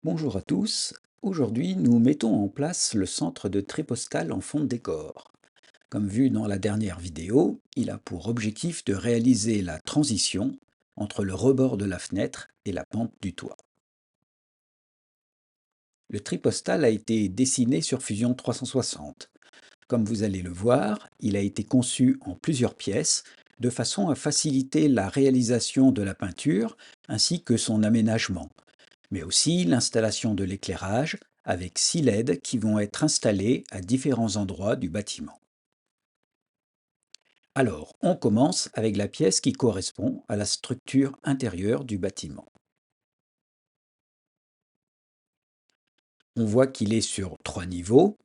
Bonjour à tous. Aujourd'hui, nous mettons en place le centre de tri postal en fond de décor. Comme vu dans la dernière vidéo, il a pour objectif de réaliser la transition entre le rebord de la fenêtre et la pente du toit. Le tri postal a été dessiné sur Fusion 360. Comme vous allez le voir, il a été conçu en plusieurs pièces de façon à faciliter la réalisation de la peinture ainsi que son aménagement, mais aussi l'installation de l'éclairage avec 6 LED qui vont être installés à différents endroits du bâtiment. Alors, on commence avec la pièce qui correspond à la structure intérieure du bâtiment. On voit qu'il est sur 3 niveaux,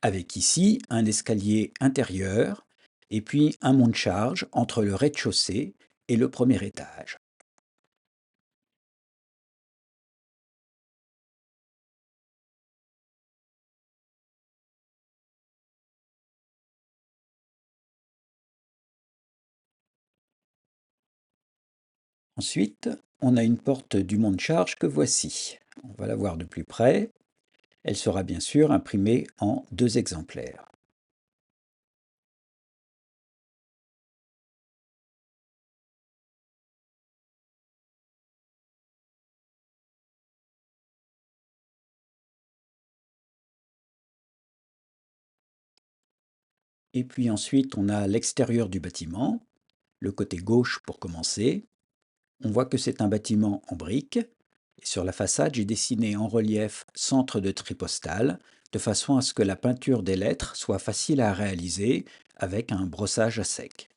avec ici un escalier intérieur et puis un monte-charge entre le rez-de-chaussée et le premier étage. Ensuite, on a une porte du monte-charge que voici. On va la voir de plus près. Elle sera bien sûr imprimée en 2 exemplaires. Et puis ensuite, on a l'extérieur du bâtiment, le côté gauche pour commencer. On voit que c'est un bâtiment en briques. Et sur la façade, j'ai dessiné en relief centre de tri postal, de façon à ce que la peinture des lettres soit facile à réaliser avec un brossage à sec.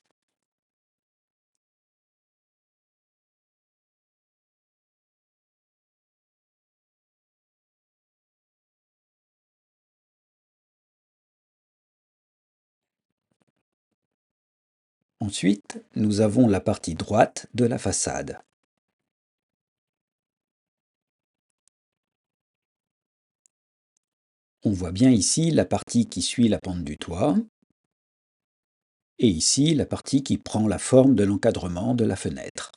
Ensuite, nous avons la partie droite de la façade. On voit bien ici la partie qui suit la pente du toit, et ici la partie qui prend la forme de l'encadrement de la fenêtre.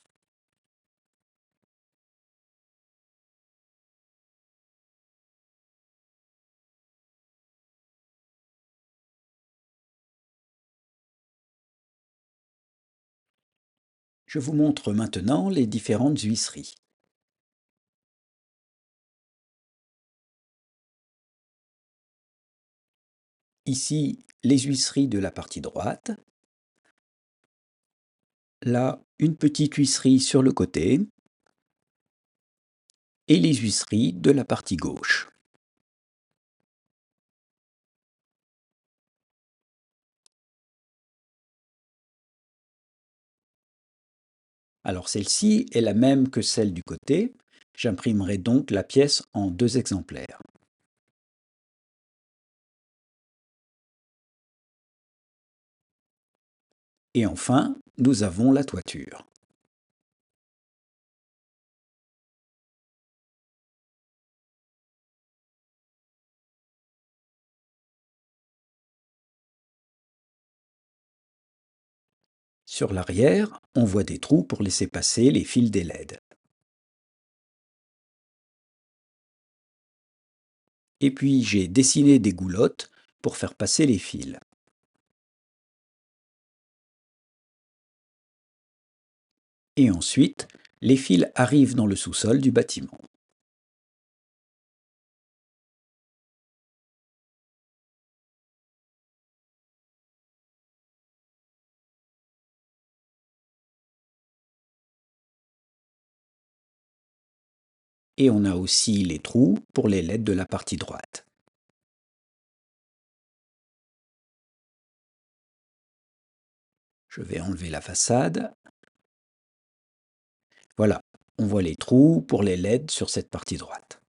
Je vous montre maintenant les différentes huisseries. Ici, les huisseries de la partie droite. Là, une petite huisserie sur le côté. Et les huisseries de la partie gauche. Alors celle-ci est la même que celle du côté. J'imprimerai donc la pièce en 2 exemplaires. Et enfin, nous avons la toiture. Sur l'arrière, on voit des trous pour laisser passer les fils des LED. Et puis j'ai dessiné des goulottes pour faire passer les fils. Et ensuite, les fils arrivent dans le sous-sol du bâtiment. Et on a aussi les trous pour les LED de la partie droite. Je vais enlever la façade. Voilà, on voit les trous pour les LED sur cette partie droite.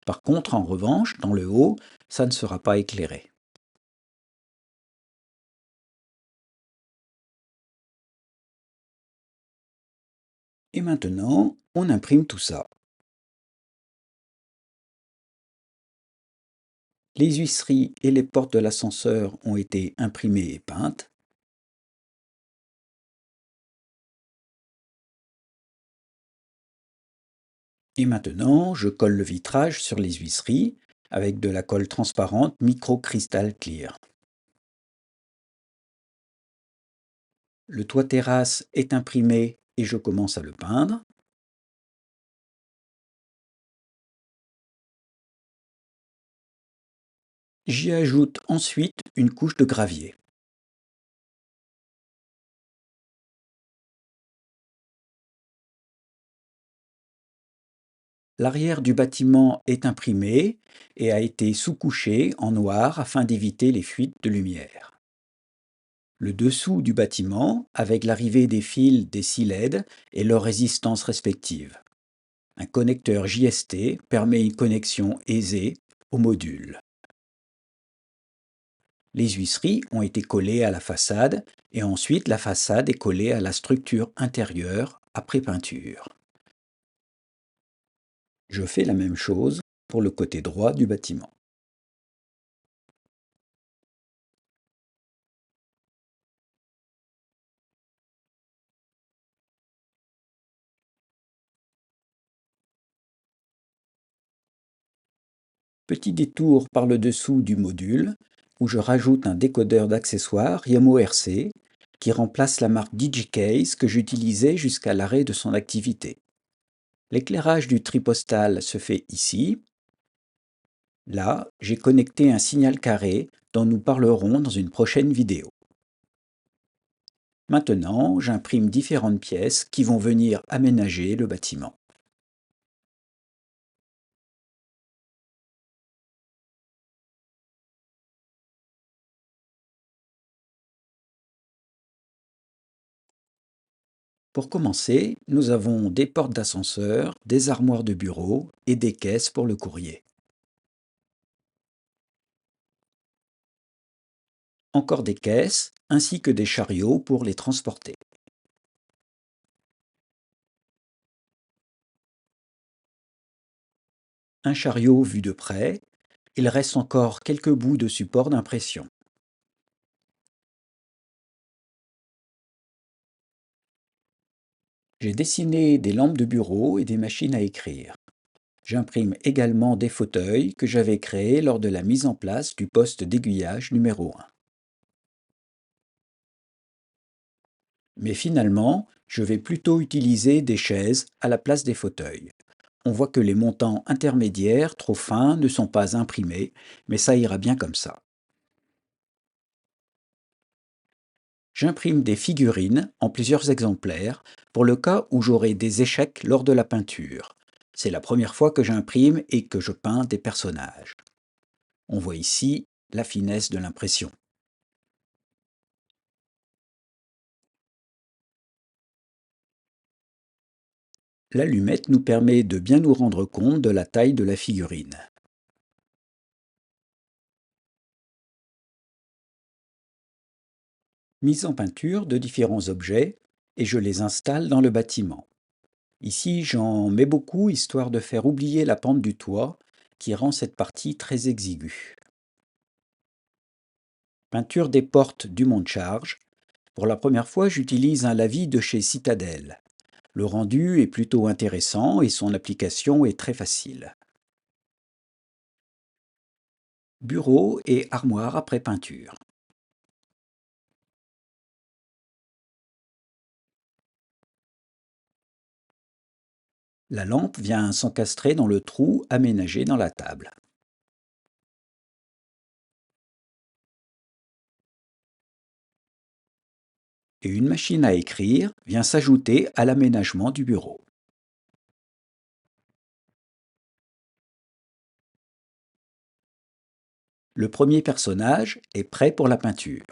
Par contre, en revanche, dans le haut, ça ne sera pas éclairé. Et maintenant, on imprime tout ça. Les huisseries et les portes de l'ascenseur ont été imprimées et peintes. Et maintenant, je colle le vitrage sur les huisseries avec de la colle transparente Micro Crystal Clear. Le toit terrasse est imprimé et je commence à le peindre. J'y ajoute ensuite une couche de gravier. L'arrière du bâtiment est imprimé et a été sous-couché en noir afin d'éviter les fuites de lumière. Le dessous du bâtiment, avec l'arrivée des fils des scies LED et leurs résistances respectives. Un connecteur JST permet une connexion aisée au module. Les huisseries ont été collées à la façade et ensuite la façade est collée à la structure intérieure après peinture. Je fais la même chose pour le côté droit du bâtiment. Petit détour par le dessous du module où je rajoute un décodeur d'accessoires Yamo RC qui remplace la marque DigiCase que j'utilisais jusqu'à l'arrêt de son activité. L'éclairage du tripostal se fait ici. Là, j'ai connecté un signal carré dont nous parlerons dans une prochaine vidéo. Maintenant, j'imprime différentes pièces qui vont venir aménager le bâtiment. Pour commencer, nous avons des portes d'ascenseur, des armoires de bureau et des caisses pour le courrier. Encore des caisses, ainsi que des chariots pour les transporter. Un chariot vu de près, il reste encore quelques bouts de support d'impression. J'ai dessiné des lampes de bureau et des machines à écrire. J'imprime également des fauteuils que j'avais créés lors de la mise en place du poste d'aiguillage numéro 1. Mais finalement, je vais plutôt utiliser des chaises à la place des fauteuils. On voit que les montants intermédiaires trop fins ne sont pas imprimés, mais ça ira bien comme ça. J'imprime des figurines en plusieurs exemplaires pour le cas où j'aurai des échecs lors de la peinture. C'est la première fois que j'imprime et que je peins des personnages. On voit ici la finesse de l'impression. L'allumette nous permet de bien nous rendre compte de la taille de la figurine. Mise en peinture de différents objets et je les installe dans le bâtiment. Ici, j'en mets beaucoup histoire de faire oublier la pente du toit qui rend cette partie très exiguë. Peinture des portes du monte-charge. Pour la première fois, j'utilise un lavis de chez Citadel. Le rendu est plutôt intéressant et son application est très facile. Bureau et armoire après peinture. La lampe vient s'encastrer dans le trou aménagé dans la table. Et une machine à écrire vient s'ajouter à l'aménagement du bureau. Le premier personnage est prêt pour la peinture.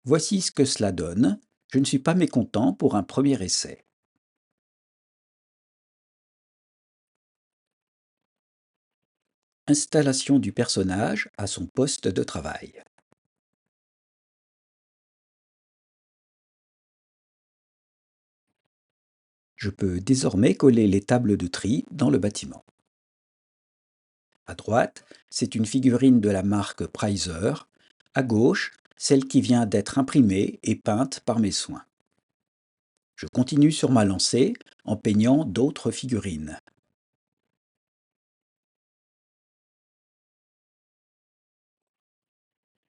Voici ce que cela donne. Je ne suis pas mécontent pour un premier essai. Installation du personnage à son poste de travail. Je peux désormais coller les tables de tri dans le bâtiment. À droite, c'est une figurine de la marque Preiser. À gauche, celle qui vient d'être imprimée et peinte par mes soins. Je continue sur ma lancée en peignant d'autres figurines.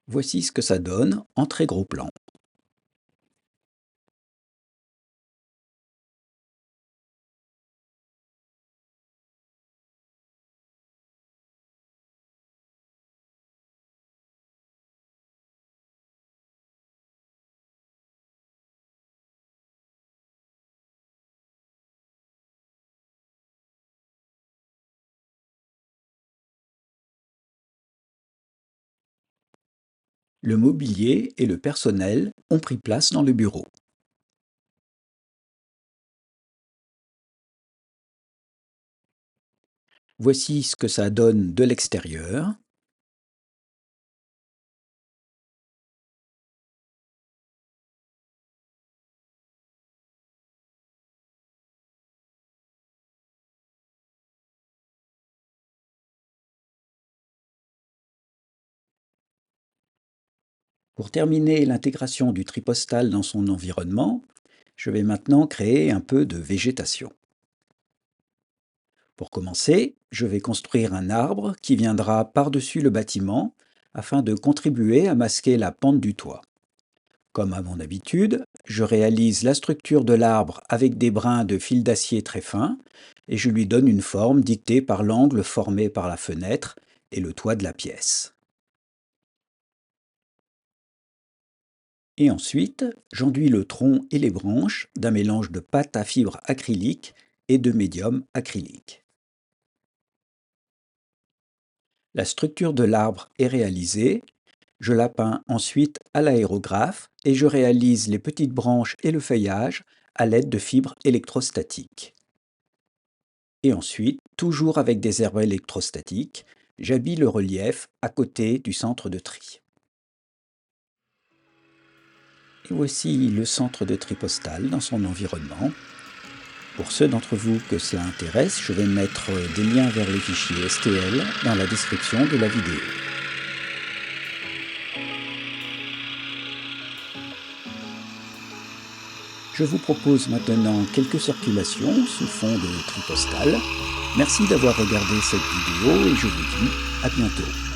Voici ce que ça donne en très gros plan. Le mobilier et le personnel ont pris place dans le bureau. Voici ce que ça donne de l'extérieur. Pour terminer l'intégration du tripostal dans son environnement, je vais maintenant créer un peu de végétation. Pour commencer, je vais construire un arbre qui viendra par-dessus le bâtiment afin de contribuer à masquer la pente du toit. Comme à mon habitude, je réalise la structure de l'arbre avec des brins de fil d'acier très fins et je lui donne une forme dictée par l'angle formé par la fenêtre et le toit de la pièce. Et ensuite, j'enduis le tronc et les branches d'un mélange de pâte à fibre acrylique et de médium acrylique. La structure de l'arbre est réalisée, je la peins ensuite à l'aérographe et je réalise les petites branches et le feuillage à l'aide de fibres électrostatiques. Et ensuite, toujours avec des herbes électrostatiques, j'habille le relief à côté du centre de tri. Et voici le centre de tri postal dans son environnement. Pour ceux d'entre vous que cela intéresse, je vais mettre des liens vers les fichiers STL dans la description de la vidéo. Je vous propose maintenant quelques circulations sous fond de tri postal. Merci d'avoir regardé cette vidéo et je vous dis à bientôt.